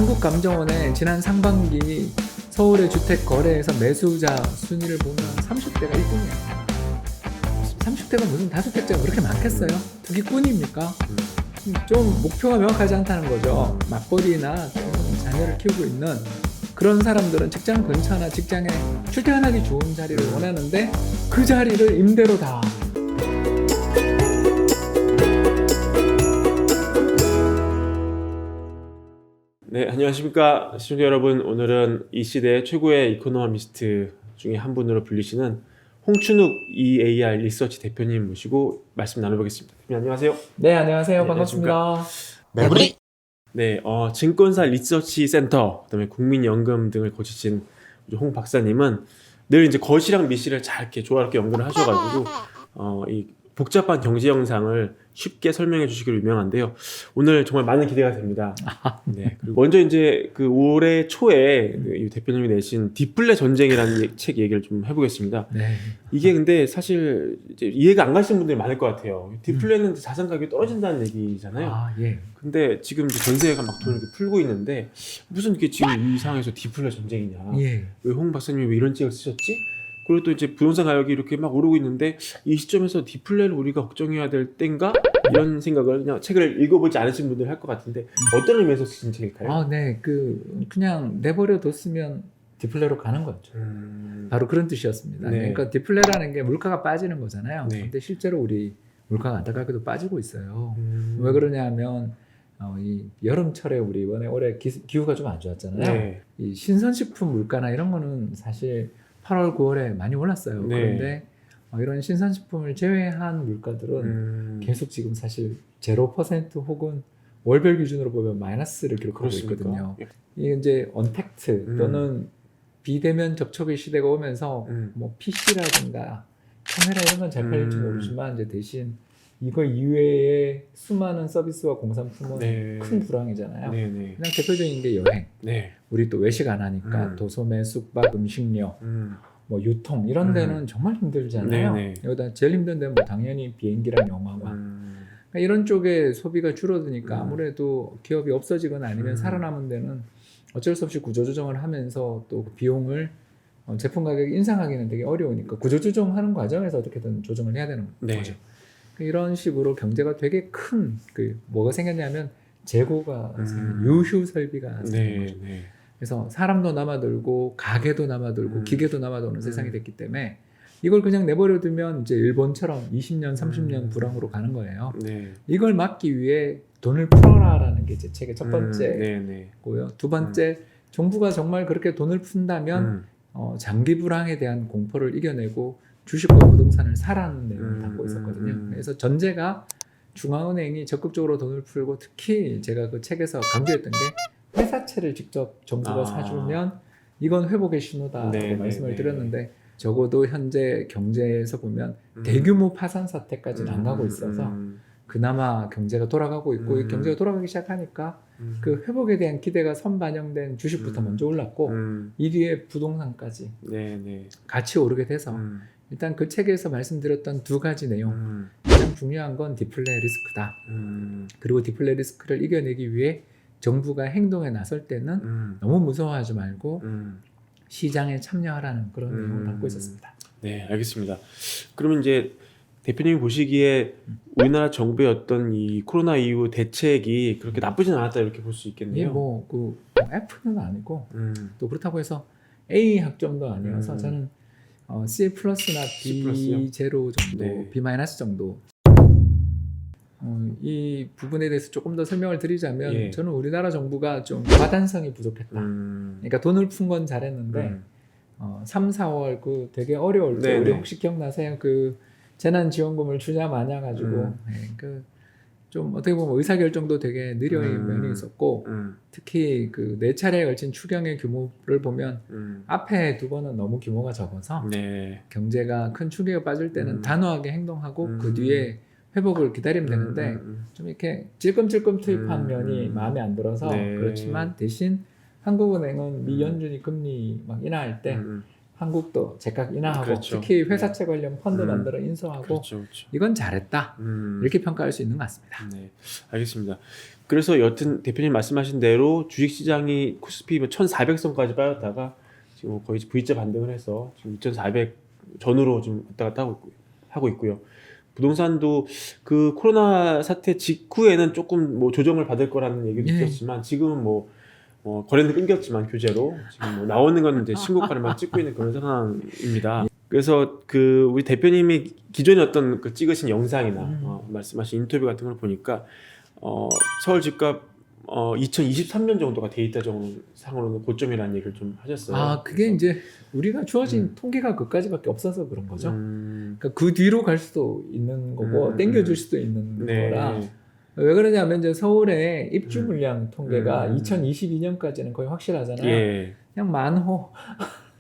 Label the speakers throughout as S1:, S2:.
S1: 한국감정원의 지난 상반기 서울의 주택 거래에서 매수자 순위를 보면 30대가 1등이에요. 30대가 무슨 다주택자가 그렇게 많겠어요? 투기꾼입니까? 좀 목표가 명확하지 않다는 거죠. 맞벌이나 자녀를 키우고 있는 그런 사람들은 직장 근처나 직장에 출퇴근하기 좋은 자리를 원하는데 그 자리를 임대로 다.
S2: 네, 안녕하십니까 시청자 여러분. 오늘은 이 시대 최고의 이코노미스트 중에 한 분으로 불리시는 홍춘욱 EAR 리서치 대표님 모시고 말씀 나눠보겠습니다. 대표님 안녕하세요.
S1: 네, 안녕하세요.
S2: 네,
S1: 반갑습니다.
S3: 매부리.
S2: 네, 증권사 리서치 센터, 그다음에 국민연금 등을 거치신 홍 박사님은 늘 이제 거시랑 미시를 잘 이렇게 조화롭게 연구를 하셔가지고 이 복잡한 경제 영상을 쉽게 설명해 주시기로 유명한데요. 오늘 정말 많은 기대가 됩니다. 네. 그리고 먼저 이제 그 올해 초에 이 대표님이 내신 디플레 전쟁이라는 책 얘기를 좀 해보겠습니다.
S1: 네.
S2: 이게 근데 사실 이제 이해가 안 가시는 분들이 많을 것 같아요. 디플레는 자산 가격이 떨어진다는 얘기잖아요.
S1: 아, 예.
S2: 근데 지금 이제 전세가 막 돈을 이렇게 풀고 있는데 무슨 이게 지금 이 상황에서 디플레 전쟁이냐?
S1: 예.
S2: 왜 홍 박사님이 왜 이런 책을 쓰셨지? 그리고 또 이제 부동산 가격이 이렇게 막 오르고 있는데 이 시점에서 디플레를 우리가 걱정해야 될 때인가? 이런 생각을 그냥 책을 읽어보지 않으신 분들 할 것 같은데 어떤 의미에서 쓰신 책일까요?
S1: 아, 네. 그냥 내버려 뒀으면 디플레로 가는 거죠. 바로 그런 뜻이었습니다.
S2: 네.
S1: 그러니까 디플레라는 게 물가가 빠지는 거잖아요.
S2: 네.
S1: 근데 실제로 우리 물가가 안타깝게도 빠지고 있어요. 왜 그러냐면 이 여름철에 우리 이번에 올해 기후가 좀 안 좋았잖아요.
S2: 네.
S1: 이 신선식품 물가나 이런 거는 사실 8월, 9월에 많이 올랐어요.
S2: 네.
S1: 그런데 이런 신선식품을 제외한 물가들은 계속 지금 사실 0% 혹은 월별 기준으로 보면 마이너스를 기록하고
S2: 그렇습니까?
S1: 있거든요. 이게 이제 언택트 또는 비대면 접촉의 시대가 오면서 뭐 PC라든가 카메라 이런 건 잘 팔릴지 모르지만 이제 대신 이거 이외에 수많은 서비스와 공산품은
S2: 네.
S1: 큰 불황이잖아요.
S2: 네.
S1: 그냥 대표적인 게 여행.
S2: 네.
S1: 우리 또 외식 안 하니까 도소매, 숙박, 음식료, 뭐 유통 이런 데는 정말 힘들잖아요.
S2: 네네.
S1: 여기다 제일 힘든 데는 뭐 당연히 비행기랑 영화관. 그러니까 이런 쪽에 소비가 줄어드니까 아무래도 기업이 없어지거나 아니면 살아남은 데는 어쩔 수 없이 구조조정을 하면서 또 그 비용을 제품 가격 인상하기는 되게 어려우니까 구조조정하는 과정에서 어떻게든 조정을 해야 되는
S2: 네.
S1: 거죠. 이런 식으로 경제가 되게 큰 뭐가 생겼냐면 재고가 유휴 설비가 생긴 거죠.
S2: 네.
S1: 그래서 사람도 남아들고 가게도 남아들고 기계도 남아도는 세상이 됐기 때문에 이걸 그냥 내버려 두면 이제 일본처럼 20년, 30년 불황으로 가는 거예요.
S2: 네.
S1: 이걸 막기 위해 돈을 풀어라라는 게 제 책의 첫 번째고요.
S2: 네.
S1: 두 번째, 정부가 정말 그렇게 돈을 푼다면 장기 불황에 대한 공포를 이겨내고 주식과 부동산을 사라는 내용을 담고 있었거든요. 그래서 전제가 중앙은행이 적극적으로 돈을 풀고 특히 제가 그 책에서 강조했던 게 회사채를 직접 정부가 사주면 이건 회복의 신호다라고 말씀을 드렸는데 적어도 현재 경제에서 보면 대규모 파산 사태까지는 안 가고 있어서 그나마 경제가 돌아가고 있고 이 경제가 돌아가기 시작하니까 그 회복에 대한 기대가 선반영된 주식부터 먼저 올랐고 이 뒤에 부동산까지 같이 오르게 돼서 일단 그 책에서 말씀드렸던 두 가지 내용 가장 중요한 건 디플레 리스크다. 그리고 디플레 리스크를 이겨내기 위해 정부가 행동에 나설 때는 너무 무서워하지 말고 시장에 참여하라는 그런 내용을 담고 있었습니다.
S2: 네, 알겠습니다. 그러면 이제 대표님이 보시기에 우리나라 정부의 어떤 이 코로나 이후 대책이 그렇게 나쁘진 않았다 이렇게 볼 수 있겠네요.
S1: 뭐 F는 아니고 또 그렇다고 해서 A 학점도 아니어서 저는 C 플러스나 B 제로 정도,
S2: 네.
S1: B 마이너스 정도. 이 부분에 대해서 조금 더 설명을 드리자면 저는 우리나라 정부가 좀 과단성이 부족했다. 그러니까 돈을 푼 건 잘했는데 3, 4월 그 되게 어려울 때 우리 혹시 기억나세요? 그 재난지원금을 주냐 마냐 가지고 좀 어떻게 보면 의사결정도 되게 느려진 면이 있었고 특히 그 4차례에 걸친 추경의 규모를 보면 앞에 두 번은 너무 규모가 적어서 경제가 큰 충격에 빠질 때는 단호하게 행동하고 그 뒤에 회복을 기다리면 되는데 좀 이렇게 찔끔찔끔 투입한 면이 마음에 안 들어서 그렇지만 대신 한국은행은 미 연준이 금리 막 인하할 때 한국도 제각 인하하고
S2: 그렇죠.
S1: 특히 회사채 관련 펀드 만들어 인수하고
S2: 그렇죠.
S1: 이건 잘했다 이렇게 평가할 수 있는 것 같습니다.
S2: 네, 알겠습니다. 그래서 여튼 대표님 말씀하신 대로 주식시장이 코스피 1,400선까지 빠졌다가 지금 거의 V자 반등을 해서 지금 2,400 전후로 좀 왔다 갔다 하고 있고요. 부동산도 그 코로나 사태 직후에는 조금 뭐 조정을 받을 거라는 얘기도
S1: 예.
S2: 있었지만 지금은 뭐 거래는 끊겼지만 규제로 지금 뭐 나오는 건 이제 신고가를만 찍고 있는 그런 상황입니다. 그래서 그 우리 대표님이 기존에 어떤 그 찍으신 영상이나 말씀하신 인터뷰 같은 걸 보니까 서울 집값 2023년 정도가 데이터 상으로는 고점이라는 얘기를 좀 하셨어요.
S1: 아, 그게 이제 우리가 주어진 통계가 그까지밖에 없어서 그런 거죠. 그러니까 그 뒤로 갈 수도 있는 거고 땡겨줄 수도 있는
S2: 네.
S1: 거라. 왜 그러냐면 이제 서울의 입주 물량 통계가 2022년까지는 거의 확실하잖아요.
S2: 예.
S1: 그냥 만호.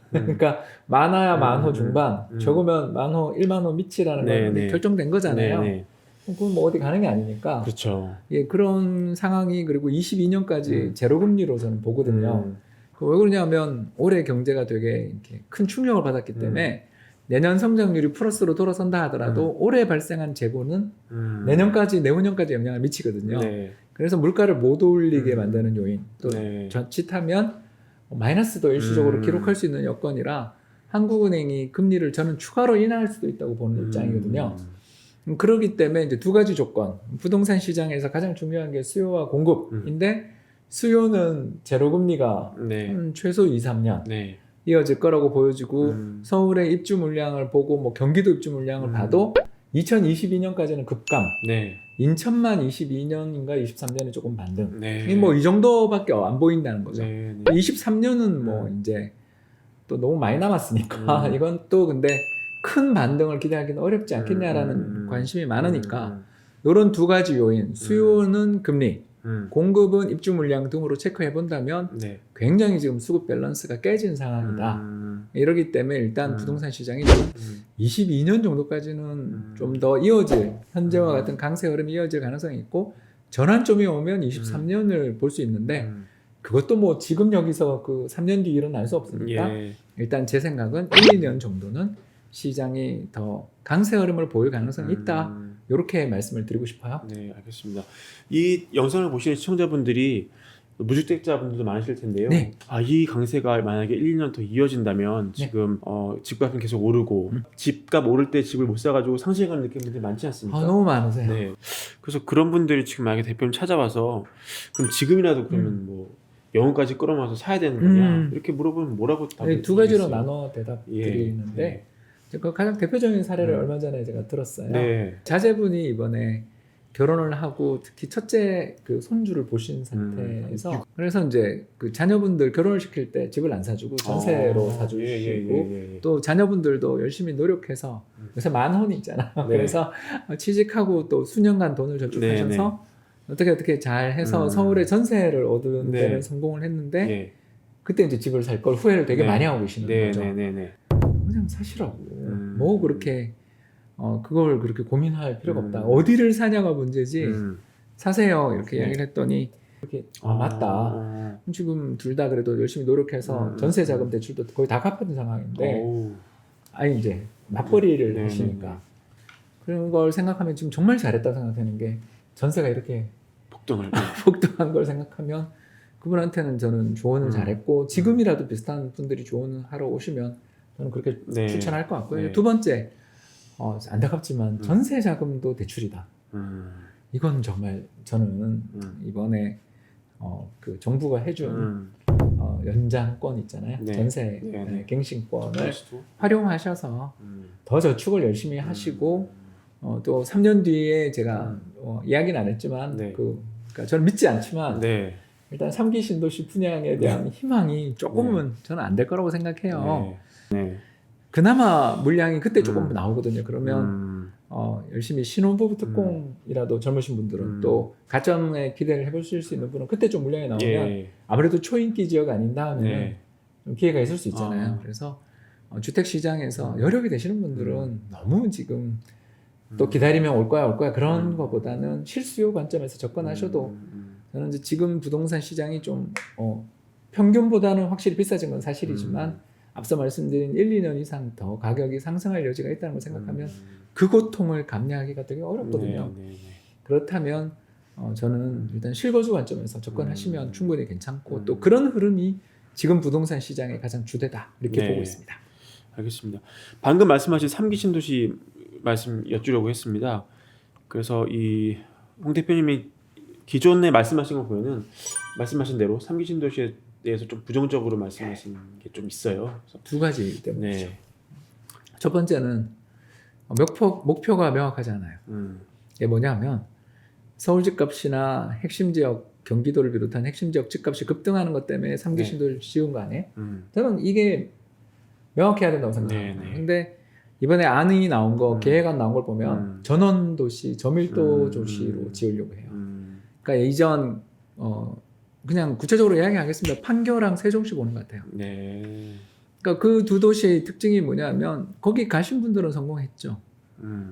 S1: 그러니까 많아야 만호 중반, 적으면 만호 1만 호 미치라는
S2: 네,
S1: 건
S2: 네.
S1: 결정된 거잖아요.
S2: 네.
S1: 그건 뭐 어디 가는 게 아니니까.
S2: 그렇죠.
S1: 예, 그런 상황이 그리고 22년까지 제로금리로 저는 보거든요. 왜 그러냐면 올해 경제가 되게 이렇게 큰 충격을 받았기 때문에 내년 성장률이 플러스로 돌아선다 하더라도 올해 발생한 재고는 내년까지 내후년까지 영향을 미치거든요.
S2: 네.
S1: 그래서 물가를 못 올리게 만드는 요인 또
S2: 네.
S1: 자칫하면 마이너스도 일시적으로 기록할 수 있는 여건이라 한국은행이 금리를 저는 추가로 인하할 수도 있다고 보는 입장이거든요. 그렇기 때문에 이제 두 가지 조건, 부동산 시장에서 가장 중요한 게 수요와 공급인데 수요는 제로금리가
S2: 네.
S1: 한 최소 2, 3년
S2: 네.
S1: 이어질 거라고 보여지고 서울의 입주 물량을 보고 뭐 경기도 입주 물량을 봐도 2022년까지는 급감,
S2: 네.
S1: 인천만 22년인가 23년에 조금 반등.
S2: 네.
S1: 뭐 이 정도밖에 안 보인다는 거죠.
S2: 네.
S1: 23년은 뭐 이제 또 너무 많이 남았으니까 이건 또 근데 큰 반등을 기대하기는 어렵지 않겠냐라는 관심이 많으니까 이런 두 가지 요인, 수요는 금리, 공급은 입주 물량 등으로 체크해 본다면
S2: 네.
S1: 굉장히 지금 수급 밸런스가 깨진 상황이다. 이러기 때문에 일단 부동산 시장이 22년 정도까지는 좀 더 이어질, 현재와 같은 강세 흐름이 이어질 가능성이 있고 전환점이 오면 23년을 볼 수 있는데 그것도 뭐 지금 여기서 그 3년 뒤 일은 알 수 없으니까
S2: 예.
S1: 일단 제 생각은 1, 2년 정도는 시장이 더 강세 흐름을 보일 가능성이 있다. 이렇게 말씀을 드리고 싶어요.
S2: 네, 알겠습니다. 이 영상을 보시는 시청자분들이 무주택자분들도 많으실 텐데요.
S1: 네.
S2: 이 강세가 만약에 1, 2년 더 이어진다면 지금 집값은 계속 오르고 집값 오를 때 집을 못 사가지고 상실감 느끼는 분들이 많지 않습니까?
S1: 너무 많으세요.
S2: 네. 그래서 그런 분들이 지금 만약에 대표님 찾아와서 그럼 지금이라도 그러면 뭐 영혼까지 끌어모아서 사야 되는 거냐 이렇게 물어보면 뭐라고 답을
S1: 두 가지로
S2: 드리겠어요?
S1: 나눠 대답
S2: 예.
S1: 드리는데 그 가장 대표적인 사례를 얼마 전에 제가 들었어요.
S2: 네.
S1: 자제분이 이번에 결혼을 하고 특히 첫째 그 손주를 보신 상태에서 그래서 이제 그 자녀분들 결혼을 시킬 때 집을 안 사주고 전세로 사주시고 또 자녀분들도 열심히 노력해서 요새 만혼 있잖아.
S2: 네.
S1: 그래서 취직하고 또 수년간 돈을 저축하셔서 어떻게 잘 해서 서울에 전세를 얻은 데는 성공을 했는데 그때 이제 집을 살 걸 후회를 되게 많이 하고 계시는 거죠. 그냥 사시라고. 뭐 그렇게 그걸 그렇게 고민할 필요가 없다. 어디를 사냐가 문제지. 사세요 이렇게 이야기를 했더니 이렇게 맞다. 지금 둘 다 그래도 열심히 노력해서 전세 자금 대출도 거의 다 갚은 상황인데 아니 이제 맞벌이를 하시니까 그런 걸 생각하면 지금 정말 잘했다 생각하는 게 전세가 이렇게 폭등한 걸 생각하면 그분한테는 저는 조언을 잘했고 지금이라도 비슷한 분들이 조언을 하러 오시면 저는 그렇게 추천할 것 같고요. 두 번째 안타깝지만 전세 자금도 대출이다. 이건 정말 저는 이번에 그 정부가 해준 연장권 있잖아요. 전세 갱신권을 활용하셔서 더 저축을 열심히 하시고 또 3년 뒤에 제가 이야기는 안 했지만 그러니까 저는 믿지 않지만 일단 3기 신도시 분양에 대한 희망이 조금은 저는 안 될 거라고 생각해요. 그나마 물량이 그때 조금 나오거든요. 그러면 열심히 신혼부부 특공이라도 젊으신 분들은 또 가점에 기대를 해보실 수 있는 분은 그때 좀 물량이 나오면 아무래도 초인기 지역 아닌다 하면 좀 기회가 있을 수 있잖아요. 그래서 주택 시장에서 여력이 되시는 분들은 너무 지금 또 기다리면 올 거야 그런 거보다는 실수요 관점에서 접근하셔도 저는 이제 지금 부동산 시장이 좀 평균보다는 확실히 비싸진 건 사실이지만 앞서 말씀드린 1, 2년 이상 더 가격이 상승할 여지가 있다는 걸 생각하면 그 고통을 감내하기가 되게 어렵거든요. 그렇다면 저는 일단 실거주 관점에서 접근하시면 충분히 괜찮고 또
S2: 음.
S1: 그런 흐름이 지금 부동산 시장의 가장 주대다 이렇게
S2: 네.
S1: 보고 있습니다.
S2: 알겠습니다. 방금 말씀하신 3기 신도시 말씀 여쭈려고 했습니다. 그래서 이 홍 대표님이 기존에 말씀하신 거 보면은 말씀하신 대로 3기 신도시에 대해서 좀 부정적으로 말씀하신 게 좀 있어요. 그래서
S1: 두 가지 때문이죠.
S2: 네.
S1: 첫 번째는 목표가 명확하지 않아요. 이게 뭐냐면 서울 집값이나 핵심 지역 경기도를 비롯한 핵심 지역 집값이 급등하는 것 때문에 3기
S2: 네.
S1: 신도를 씌운 거 아니에요?
S2: 음.
S1: 저는 이게 명확해야 된다고 생각합니다.
S2: 네네.
S1: 근데 이번에 안이 나온 거,
S2: 음.
S1: 계획안 나온 걸 보면 전원 도시, 저밀도 도시로 지으려고 해요. 그러니까 이전 그냥 구체적으로 이야기하겠습니다. 판교랑 세종시 보는 것 같아요.
S2: 네.
S1: 그러니까 그 두 도시의 특징이 뭐냐면 거기 가신 분들은 성공했죠.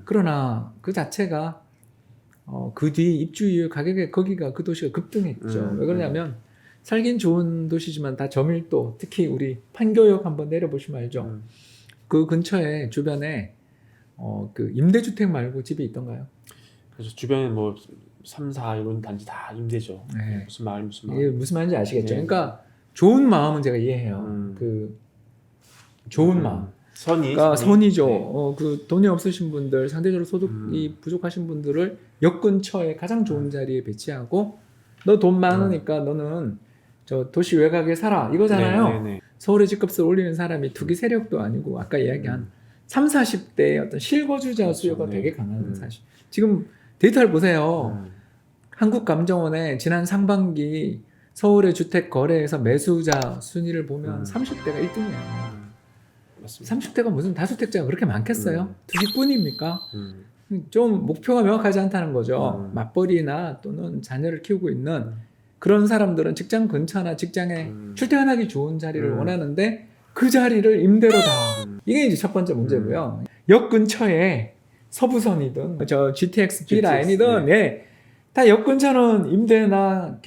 S1: 그러나 그 자체가 그 뒤 입주 이후 가격에 거기가 그 도시가 급등했죠. 왜 그러냐면 살긴 좋은 도시지만 다 저밀도, 특히 우리 판교역 한번 내려보시면 알죠. 그 근처에 주변에 그 임대주택 말고 집이 있던가요?
S2: 그래서 주변에 뭐 3, 4 이런 단지 다 임대죠.
S1: 네.
S2: 무슨 마을
S1: 이게 무슨 말인지 아시겠죠?
S2: 네.
S1: 그러니까 좋은 마음은 제가 이해해요. 그 좋은 마음. 그러니까 선이죠.
S2: 네.
S1: 그 돈이 없으신 분들, 상대적으로 소득이 부족하신 분들을 역 근처에 가장 좋은 자리에 배치하고 너 돈 많으니까 너는 저 도시 외곽에 살아 이거잖아요.
S2: 네.
S1: 서울의 집값을 올리는 사람이 투기 세력도 아니고 아까 이야기한 3, 40대의 어떤 실거주자
S2: 그렇죠.
S1: 수요가
S2: 네.
S1: 되게 강한 사실. 지금 데이터를 보세요. 한국감정원의 지난 상반기 서울의 주택 거래에서 매수자 순위를 보면 30대가 1등이에요.
S2: 맞습니다.
S1: 30대가 무슨 다주택자가 그렇게 많겠어요? 투기꾼입니까?
S2: 음.
S1: 좀 목표가 명확하지 않다는 거죠. 맞벌이나 또는 자녀를 키우고 있는 그런 사람들은 직장 근처나 직장에 출퇴근하기 좋은 자리를 원하는데 그 자리를 임대로 다. 이게 이제 첫 번째 문제고요. 역 근처에 서부선이든 저 GTX B 라인이든
S2: 네.
S1: 예, 다 역 근처는 임대나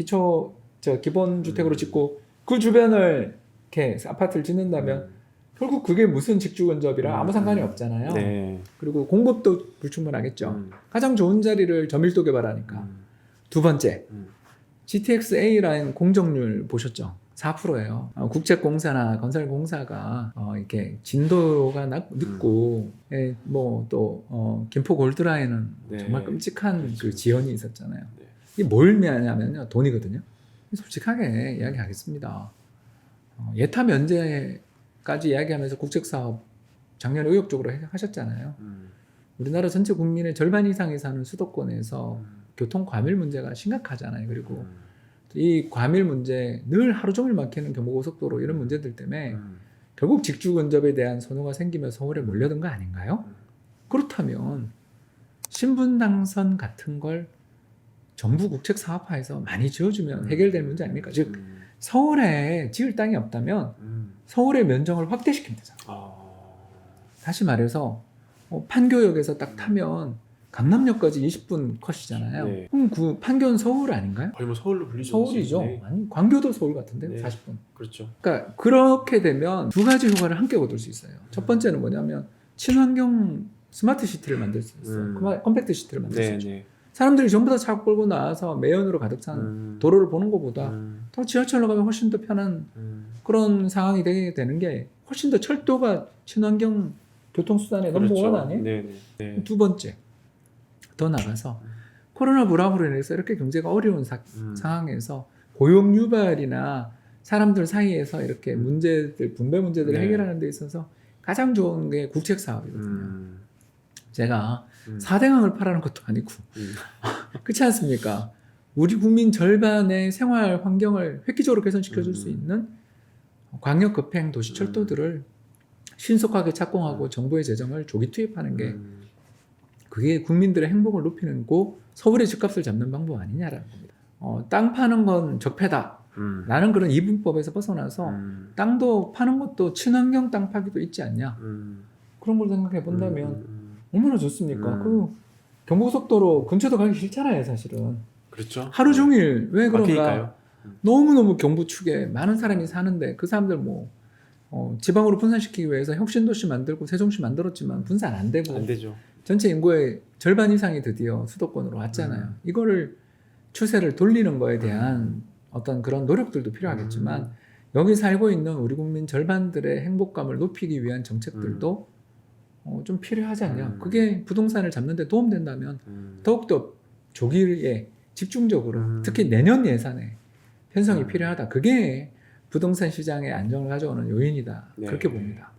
S1: 기본 주택으로 짓고 그 주변을 이렇게 아파트를 짓는다면 결국 그게 무슨 직주 근접이랑 아무 상관이 없잖아요.
S2: 네.
S1: 그리고 공급도 불충분하겠죠. 가장 좋은 자리를 저밀도 개발하니까. 두 번째, GTX A 라인 공정률 보셨죠? 4%예요. 국책공사나 건설공사가 이렇게 진도가 늦고, 뭐또 김포 골드라인은
S2: 네.
S1: 정말 끔찍한
S2: 그렇죠.
S1: 그 지연이 있었잖아요.
S2: 네.
S1: 이게 뭘 의미하냐면요, 돈이거든요. 솔직하게 이야기하겠습니다. 예타 면제까지 이야기하면서 국책사업 작년에 의욕적으로 하셨잖아요. 우리나라 전체 국민의 절반 이상이 사는 수도권에서 교통 과밀 문제가 심각하잖아요. 그리고 이 과밀 문제, 늘 하루 종일 막히는 경부고속도로 이런 문제들 때문에 결국 직주 근접에 대한 선호가 생기면서 서울에 몰려든 거 아닌가요? 그렇다면 신분당선 같은 걸 정부 국책 사업화해서 많이 지어주면 해결될 문제 아닙니까? 즉 서울에 지을 땅이 없다면 서울의 면적을 확대시키면 되잖아요. 다시 말해서 판교역에서 딱 타면 강남역까지 20분 컷이잖아요.
S2: 네.
S1: 그럼 그 판교는 서울 아닌가요?
S2: 거의 뭐 서울로 불리죠.
S1: 서울이죠.
S2: 네.
S1: 아니 광교도 서울 같은데
S2: 네.
S1: 40분.
S2: 그렇죠.
S1: 그러니까 그렇게 되면 두 가지 효과를 함께 얻을 수 있어요. 첫 번째는 뭐냐면 친환경 스마트 시티를 만들 수 있어요. 컴팩트 시티를 만들 수 있죠.
S2: 네.
S1: 사람들이 전부 다 차 끌고 나와서 매연으로 가득 찬 도로를 보는 것보다 더 지하철로 가면 훨씬 더 편한 그런 상황이 되게 되는 게 훨씬 더 철도가 친환경 교통수단의 넘버원 아니에요?
S2: 네.
S1: 두 번째, 더 나가서 코로나 불황으로 인해서 이렇게 경제가 어려운 상황에서 고용 유발이나 사람들 사이에서 이렇게 문제들, 분배 문제들을
S2: 네.
S1: 해결하는 데 있어서 가장 좋은 게 국책 사업이거든요. 제가 사대강을 파라는 것도 아니고 그렇지 않습니까? 우리 국민 절반의 생활 환경을 획기적으로 개선시켜 줄 수 있는 광역 급행 도시 철도들을 신속하게 착공하고 정부의 재정을 조기 투입하는 게 그게 국민들의 행복을 높이는 고 서울의 집값을 잡는 방법 아니냐라는 겁니다. 땅 파는 건 적폐다. 라는 그런 이분법에서 벗어나서 땅도 파는 것도 친환경 땅 파기도 있지 않냐. 그런 걸 생각해 본다면 얼마나 좋습니까? 그 경부고속도로 근처도 가기 싫잖아요, 사실은.
S2: 그렇죠.
S1: 하루 종일 왜 그런가?
S2: 막히니까요.
S1: 너무너무 경부 축에 많은 사람이 사는데 그 사람들 뭐 지방으로 분산시키기 위해서 혁신도시 만들고 세종시 만들었지만 분산 안 되고
S2: 안 되죠.
S1: 전체 인구의 절반 이상이 드디어 수도권으로 왔잖아요. 이거를 추세를 돌리는 거에 대한 어떤 그런 노력들도 필요하겠지만 여기 살고 있는 우리 국민 절반들의 행복감을 높이기 위한 정책들도 좀 필요하지 않냐. 그게 부동산을 잡는 데 도움된다면 더욱더 조기에 집중적으로 특히 내년 예산에 편성이 필요하다. 그게 부동산 시장의 안정을 가져오는 요인이다.
S2: 네.
S1: 그렇게 봅니다.